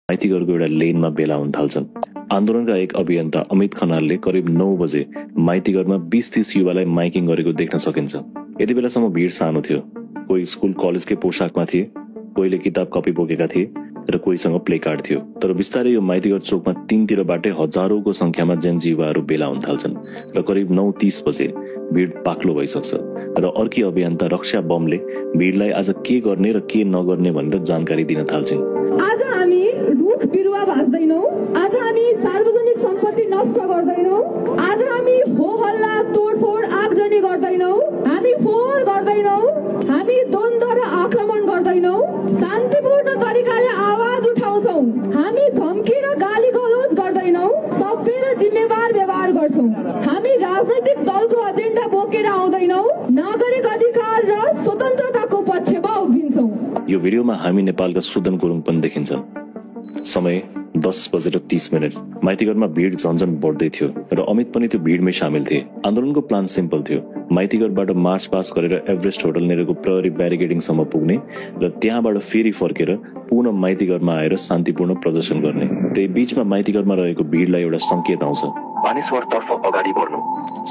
माइतीघरको एउटा लेनमा भेला हुन थाल्छन्। आन्दोलनका एक अभियन्ता अमित खनालले करिब 9 बजे माइतीघरमा 20-30 युवालाई माइकिङ गरेको देख्न सकिन्छ। यति बेलासम्म भिड सानो थियो। कोही स्कुल कलेजकै पोशाकमा थिए, कोहीले किताब कपी बोकेका थिए र कोहीसँग प्ले कार्ड थियो। तर बिस्तारै यो माइतीघर चोकमा तीनतिरबाटै हजारौंको संख्यामा जेन्जी युवाहरू भेला हुन थाल्छन् र करिब 9:30 बजे भिड पाक्लो भइसक्छ र अर्की अभियन्ता रक्षा बमले भिडलाई आज के गर्ने र के नगर्ने भनेर जानकारी दिन थाल्छिन्। आज हामी रुख बिरुवा भाँच्दैनौ, आज हामी सार्वजनिक सम्पत्ति नष्ट गर्दैनौ, आज हामी हो हल्ला तोडफोड आगजनी गर्दैनौ, हामी फोहोर गर्दैनौ, हामी द्वन्द्व र आक्रमण गर्दैनौ, शान्तिपूर्ण तरिकाले आवाज उठाउँछौ, हामी धम्की र गाली गलौज गर्दैनौ, सभ्य र जिम्मेवार व्यवहार गर्छौ, हामी राजनैतिक दलको एजेन्डा बोकेर आउँदैनौ, नागरिक अधिकार र स्वतन्त्रताको पक्षमा उभिन्छौ। यो भिडियोमा हामी नेपालका सुदन गुरुङ पनि देखिन्छन्। समय 10:30। माइतीघरमा भिड झन्झन बढ्दै थियो र अमित पनि त्यो भिडमै सामेल थिए। आन्दोलनको प्लान सिम्पल थियो, माइतीघरबाट मार्च पास गरेर एभरेस्ट होटल नेरको प्रहरी ब्यारिकेडिङसम्म पुग्ने र त्यहाँबाट फेरि फर्केर पुनः माइतीघरमा आएर शान्तिपूर्ण प्रदर्शन गर्ने। त्यही बीचमा माइतीघरमा रहेको भिडलाई एउटा संकेत आउँछ, बानेश्वरतर्फ अगाडि बढ्नु।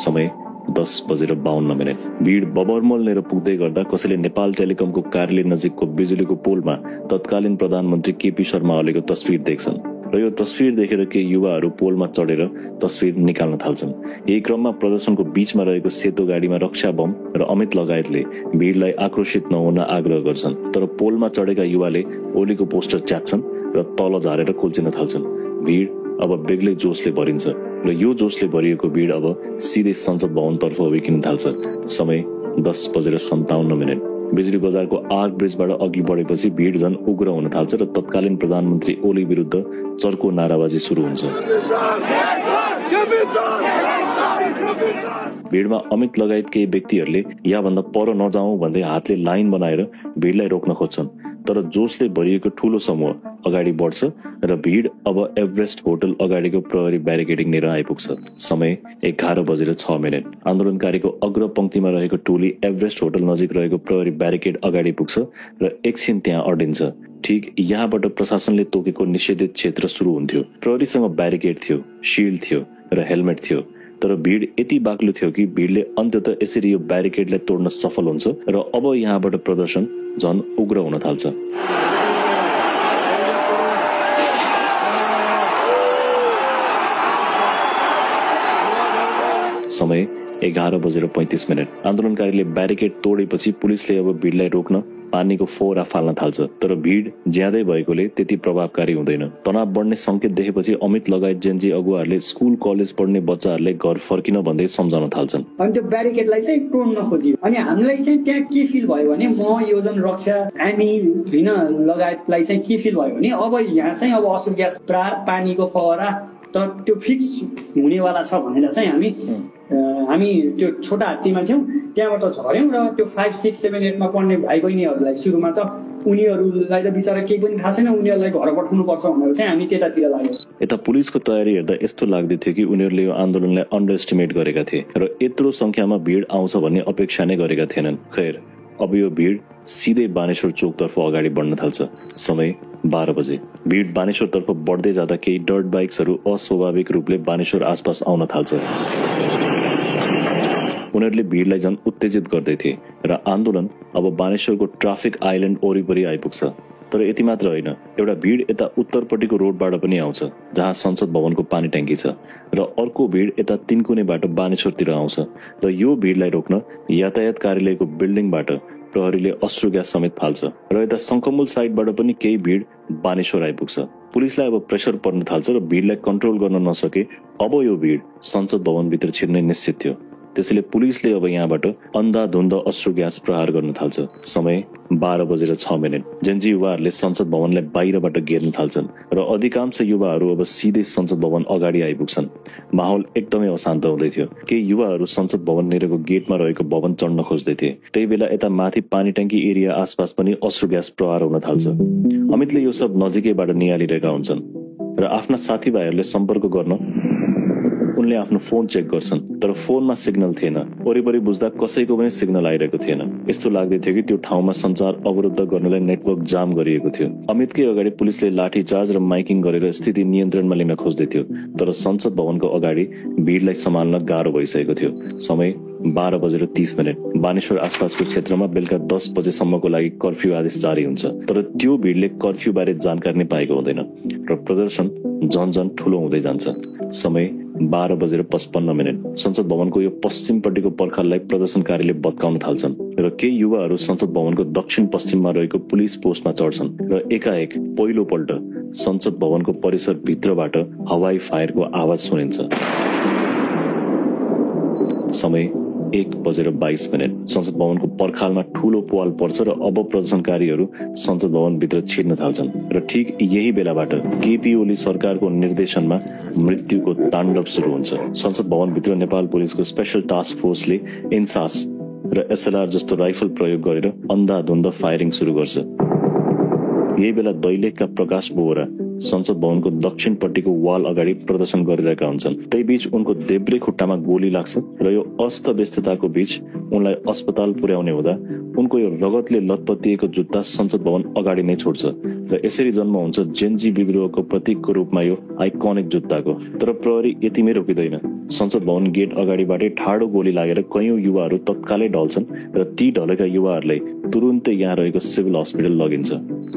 समय 10:52। भिड बबरमल लिएर पुग्दै गर्दा कसैले नेपाल टेलिकमको कार्यालय नजिकको बिजुलीको पोलमा तत्कालीन प्रधानमन्त्री केपी शर्मा ओलीको तस्विर देख्छन् र यो तस्विर देखेर केही युवाहरू पोलमा चढेर तस्विर निकाल्न थाल्छन्। यही क्रममा प्रदर्शनको बीचमा रहेको सेतो गाडीमा रक्षा बम र अमित लगायतले भिडलाई आक्रोशित नहुन आग्रह गर्छन्। तर पोलमा चढेका युवाले ओलीको पोस्टर च्यात्छन् र तल झारेर कुल्चिन थाल्छन्। भिड अब बेग्लै जोशले भरिन्छ र यो जोशले भरिएको भिड अब सिधै संसद भवनतर्फ उभिकिन थाल्छ। समय 10:57। बिजुली बजारको आग ब्रिजबाट अघि बढेपछि भिड झन उग्र हुन थाल्छ र तत्कालीन प्रधानमन्त्री ओली विरुद्ध चर्को नाराबाजी सुरु हुन्छ। भिडमा अमित लगायत केही व्यक्तिहरूले यहाँभन्दा पर नजाउँ भन्दै हातले लाइन बनाएर भिडलाई रोक्न खोज्छन्। तर जोशले भरिएको ठूलो समूह अगाडि बढ्छ र भिड अब एभरेस्ट होटल अगाडिको प्रहरी ब्यारिकेडिङ लिएर आइपुग्छ। समय 11:06। आन्दोलनकारीको अग्र पंक्तिमा रहेको टोली एभरेस्ट होटल नजिक रहेको प्रहरी ब्यारिकेड अगाडि पुग्छ र एकछिन त्यहाँ अडिन्छ। ठीक यहाँबाट प्रशासनले तोकेको निषेधित क्षेत्र सुरु हुन्थ्यो। प्रहरीसँग ब्यारिकेड थियो, शिल्ड थियो र हेलमेट थियो। तर भिड यति बाक्लो थियो कि भिडले अन्ततः यसरी यो ब्यारिकेडलाई तोड्न सफल हुन्छ र अब यहाँबाट प्रदर्शन झन उग्र हुन थाल्छ। समय 11:35। आन्दोलनकारीले ब्यारिकेड तोडेपछि पुलिसले अब भिडलाई रोक्न पानीको फोहरा फाल्न थाल्छ। तर भिड ज्यादै भएकोले त्यति प्रभावकारी हुँदैन। तनाव बढ्ने संकेत देखेपछि अमित लगायत जेन्जी अगुवाहरूले स्कुल कलेज पढ्ने बच्चाहरूले घर फर्किन भन्दै सम्झाउन थाल्छन्। अनि त्यो ब्यारिकेडलाई चाहिँ तोड्न खोजियो। अनि हामीलाई चाहिँ त्यहाँ के फिल भयो भने म योजन रक्षा हामी हैन लगायतलाई चाहिँ के फिल भयो भने अब यहाँ चाहिँ अब असुर ग्यास पानीको फोहरा त त्यो फिक्स हुनेवाला छ भनेर चाहिँ हामी त्यो छोटा हात्तीमा थियौँ, त्यहाँबाट झर्यौँ र त्यो 5, 6, 7, 8 मा पढ्ने भाइ बहिनीहरूलाई सुरुमा त उनीहरूलाई त बिचरा केही पनि थाहा छैन, उनीहरूलाई घर पठाउनु पर्छ भनेर चाहिँ हामी त्यतातिर लाग्यौँ। यता पुलिसको तयारी हेर्दा यस्तो लाग्दै थियो कि उनीहरूले यो आन्दोलनलाई अन्डर एस्टिमेट गरेका थिए र यत्रो संख्यामा भिड आउँछ भन्ने अपेक्षा नै गरेका थिएनन्। खैर अब यो भिड सिधै बानेश्वर चोकतर्फ अगाडि बढ्न थाल्छ। समय 12 बजे। भिड बानेश्वरतर्फ बढ्दै जाँदा केही डर्ट बाइक्सहरू अस्वाभाविक रूपले बानेश्वर आसपास आउन थाल्छ। उनीहरूले भिडलाई झन उत्तेजित गर्दै थिए र आन्दोलन अब बानेश्वरको ट्राफिक आइल्यान्ड वरिपरि आइपुग्छ। तर यति मात्र होइन, एउटा भिड यता उत्तरपट्टिको रोडबाट पनि आउँछ जहाँ संसद भवनको पानी ट्याङ्की छ र अर्को भिड यता तिनकुनेबाट बानेश्वरतिर आउँछ र यो भिडलाई रोक्न यातायात कार्यालयको बिल्डिङबाट प्रहरीले अश्रु ग्यास समेत फाल्छ र यता शङ्खमूल साइडबाट पनि केही भिड बानेश्वर आइपुग्छ। पुलिसलाई अब प्रेसर पर्न थाल्छ र भिडलाई कन्ट्रोल गर्न नसके अब यो भिड संसद भवनभित्र छिर्ने निश्चित थियो। त्यसैले पुलिसले अब यहाँबाट अन्धाधुन्द अश्रु ग्यास प्रहार गर्न थाल्छ। समय 12:06। जेन्जी युवाहरूले संसद भवनलाई बाहिरबाट घेर्न थाल्छन् र अधिकांश युवाहरू अब सिधै संसद भवन अगाडि आइपुग्छन्। माहौल एकदमै अशान्त हुँदै थियो। केही युवाहरू संसद भवन नेरको गेटमा रहेको भवन चढ्न खोज्दै थिए। त्यही बेला यता माथि पानी ट्याङ्की एरिया आसपास पनि अश्रु ग्यास प्रहार हुन थाल्छ। अमितले यो सब नजिकैबाट निहालिरहेका हुन्छन् र आफ्ना साथीभाइहरूले सम्पर्क गर्न उनले आफ्नो फोन चेक गर्छन् तर फोनमा सिग्नल थिएन। वरिपरि बुझ्दा कसैको पनि सिग्नल आइरहेको थिएन। यस्तो लाग्दै थियो कि त्यो ठाउँमा सञ्चार अवरुद्ध गर्नलाई नेटवर्क जाम गरिएको थियो। अमितकै अगाडि पुलिसले लाठीचार्ज र माइकिङ गरेर स्थिति नियन्त्रणमा लिन खोज्दै थियो, तर संसद भवनको अगाडि भिडलाई सम्हाल्न गाह्रो भइसकेको थियो। समय 12:30। बानेश्वर आसपासको क्षेत्रमा बेलुका 10 बजेसम्मको लागि कर्फ्यू आदेश जारी हुन्छ, तर त्यो भिडले कर्फ्यू बारे जानकारी नै पाएको हुँदैन र प्रदर्शन झन ठूलो हुँदै जान्छ। समय 12:55। संसद भवनको यो पश्चिमपट्टिको पर्खाललाई प्रदर्शनकारीले भत्काउन थाल्छन् र केही युवाहरू संसद भवनको दक्षिण पश्चिममा रहेको पुलिस पोस्टमा चढ्छन् र एकाएक पहिलोपल्ट संसद भवनको परिसर भित्रबाट हवाई फायरको आवाज सुनिन्छ। समय 1:22। संसद भवनको पर्खालमा ठूलो पुवाल पर्छ र अब प्रदर्शनकारीहरू संसद भवन भित्र छिर्न थाल्छन् र ठीक यही बेलाबाट केपी ओली सरकारको निर्देशनमा मृत्युको ताण्डव सुरु हुन्छ। संसद भवन भित्र नेपाल पुलिसको स्पेशल टास्क फोर्सले इन्सास र एसएलआर जस्तो राइफल प्रयोग गरेर अन्धाधुन्द फायरिङ सुरु गर्छ। यही बेला दैलेखका प्रकाश बोहरा संसद भवनको दक्षिणपट्टिको वाल अगाडि प्रदर्शन गरिरहेका हुन्छन्। त्यही बीच उनको देब्रे खुट्टामा गोली लाग्छ र यो अस्त व्यस्तताको बीच उनलाई अस्पताल पुर्याउने हुँदा उनको यो रगतले लतपतिएको जुत्ता संसद भवन अगाडि नै छोड्छ र यसरी जन्म हुन्छ जेनजी विद्रोहको प्रतीकको रूपमा यो आइकनिक जुत्ताको। तर प्रहरी यतिमै रोकिँदैन। संसद भवन गेट अगाडिबाटै ठाडो गोली लागेर कयौं युवाहरू तत्कालै ढल्छन् र ती ढलेका युवाहरूलाई तुरुन्तै यहाँ रहेको सिभिल हस्पिटल लगिन्छ।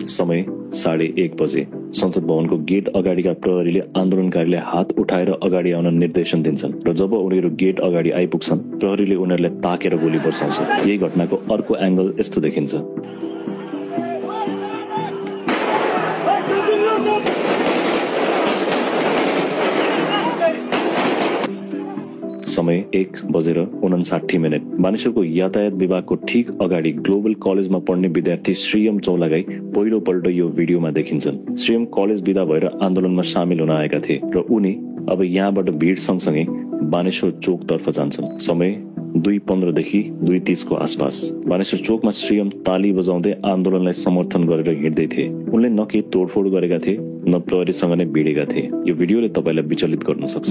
समय 1:30 बजे। संसद भवनको गेट अगाडिका प्रहरीले आन्दोलनकारीले हात उठाएर अगाडि आउन निर्देशन दिन्छन् र जब उनीहरू गेट अगाडि आइपुग्छन् प्रहरीले उनीहरूलाई ताकेर गोली बर्साउँछ। यही घटनाको अर्को एंगल यस्तो देखिन्छ। समय 1:59। बानेश्वरको यातायात विभागको ठीक अगाडि ग्लोबल कलेजमा पढ्ने विद्यार्थी श्रीयम चौलागाई पहिलोपल्ट यो भिडियोमा देखिन्छन्। श्रीयम कलेज विदा भएर आन्दोलनमा सामेल हुन आएका थिए र उनी अब यहाँबाट भिड सँगसँगै बानेश्वर चोकतर्फ जान्छन्। समय 2:15 देखि 2:30 को आसपास। बानेश्वर चोकमा श्रीयम ताली बजाउँदै आन्दोलनलाई समर्थन गरेर हिँड्दै थिए। उनले न केही तोडफोड गरेका थिए न प्रहरीसँग नै भिडेका थिए। यो भिडियोले तपाईलाई विचलित गर्न सक्छ।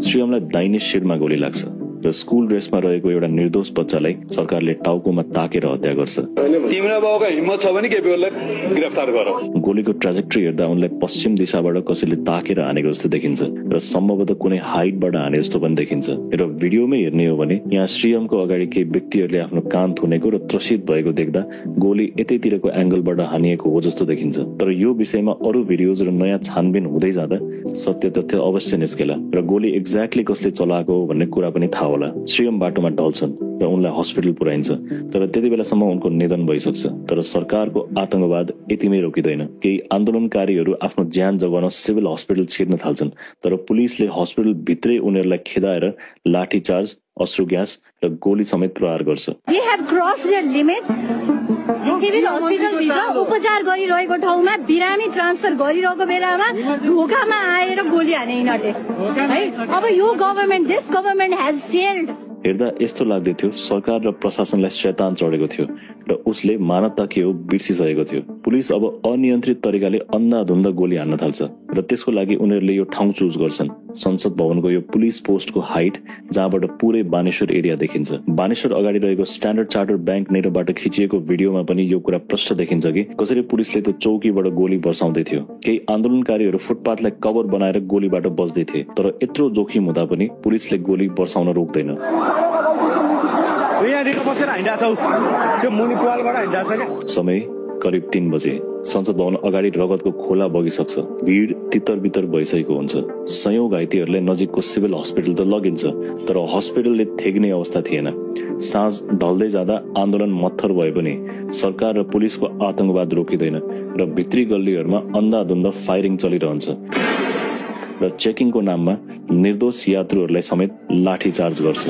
श्रीयमलाई दाहिने शिरमा गोली लाग्छ र स्कुल ड्रेसमा रहेको एउटा निर्दोष बच्चालाई सरकारले टाउकोमा ताकेर हत्या गर्छ। तिम्रो बाबुको हिम्मत छ भने केपीओलीलाई गिरफ्तार गर। गोलीको ट्राजेक्टरी हेर्दा उनलाई पश्चिम दिशाबाट कसैले ताकेर हानेको जस्तो देखिन्छ र सम्भवतः कुनै हाइटबाट हाने जस्तो पनि देखिन्छ। र भिडियोमै हेर्ने हो भने यहाँ श्रीयमको अगाडि केही व्यक्तिहरूले आफ्नो कान थुनेको र त्रसित भएको देख्दा गोली यतैतिरको एंगलबाट हानिएको हो जस्तो देखिन्छ। तर यो विषयमा अरू भिडियोज र नयाँ छानबिन हुँदै जाँदा सत्य तथ्य अवश्य निस्केला र गोली एक्ज्याक्टली कसले चलाएको हो भन्ने कुरा पनि थाहा होला। श्रीयम बाटोमा ढल्छन् र उनलाई हस्पिटल पुर्याइन्छ, तर त्यति बेलासम्म उनको निधन भइसक्छ। तर सरकारको आतंकवाद यतिमै रोकिँदैन। केही आन्दोलनकारीहरू आफ्नो ज्यान जोगाउन सिभिल हस्पिटल छिर्न थाल्छन्, तर पुलिसले हस्पिटल भित्रै उनीहरूलाई खेदाएर लाठीचार्ज, अश्रु ग्यास र गोली समेत प्रहार गर्छ। They have crossed their limits. Civil hospital भित्र उपचार गरिरहेको ठाउँमा बिरामी ट्रान्सफर गरिरहेको बेलामा ढोकामा आएर गोली हाने यिनीहरूले है। अब यो government, this government has failed. हेर्दा यस्तो लाग्दै थियो सरकार र प्रशासनलाई शैतान चढेको थियो र उसले मानवता के हो बिर्सिसकेको थियो। पुलिस अब अनियन्त्रित तरिकाले अन्धाधुन्द गोली हान्न थाल्छ र त्यसको लागि उनीहरूले यो ठाउँ चुज गर्छन्। संसद भवनको यो पुलिस पोस्टको हाइट जहाँबाट पुरै बानेश्वर एरिया देखिन्छ। बानेश्वर अगाडि रहेको स्ट्यान्डर्ड चार्टर्ड ब्याङ्क नेटबाट खिचिएको भिडियोमा पनि यो कुरा प्रष्ट देखिन्छ कि कसरी पुलिसले त्यो चौकीबाट गोली बर्साउँदै थियो। केही आन्दोलनकारीहरू फुटपाथलाई कभर बनाएर गोलीबाट बच्दै थिए, तर यत्रो जोखिम हुँदा पनि पुलिसले गोली बर्साउन रोक्दैन। समय करिब 3 बजे। संसद भवन अगाडि रगतको खोला बगिसक्छ। भिड तितर बितर भइसकेको हुन्छ। सयौं घाइतेहरूलाई नजिकको सिभिल हस्पिटल त लगिन्छ, तर हस्पिटलले थेग्ने अवस्था थिएन। साँझ ढल्दै जाँदा आन्दोलन मत्थर भए पनि सरकार र पुलिसको आतंकवाद रोकिँदैन र भित्री गल्लीहरूमा अन्धाधुन्द फायरिङ चलिरहन्छ र चेकिङको नाममा निर्दोष यात्रुहरूलाई समेत लाठीचार्ज गर्छ।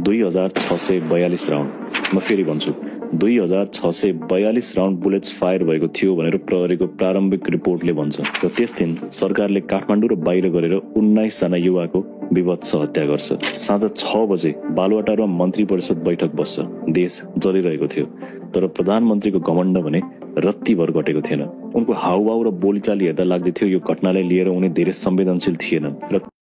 2642 राउन्ड। म फेरि भन्छु, 2642 राउन्ड बुलेट्स फायर भएको थियो भनेर प्रहरीको प्रारम्भिक रिपोर्टले भन्छ। र त्यस दिन सरकारले काठमाडौँ र बाहिर गरेर 19 जना युवाको विभत्स हत्या गर्छ। साँझ 6 बजे बालुवाटारमा मन्त्री परिषद बैठक बस्छ। देश जलिरहेको थियो, तर प्रधानमन्त्रीको घमण्ड भने रत्तीभर घटेको थिएन। उनको हाउभाउ र बोलीचाली हेर्दा लाग्दै थियो यो घटनालाई लिएर उनी धेरै संवेदनशील थिएनन् र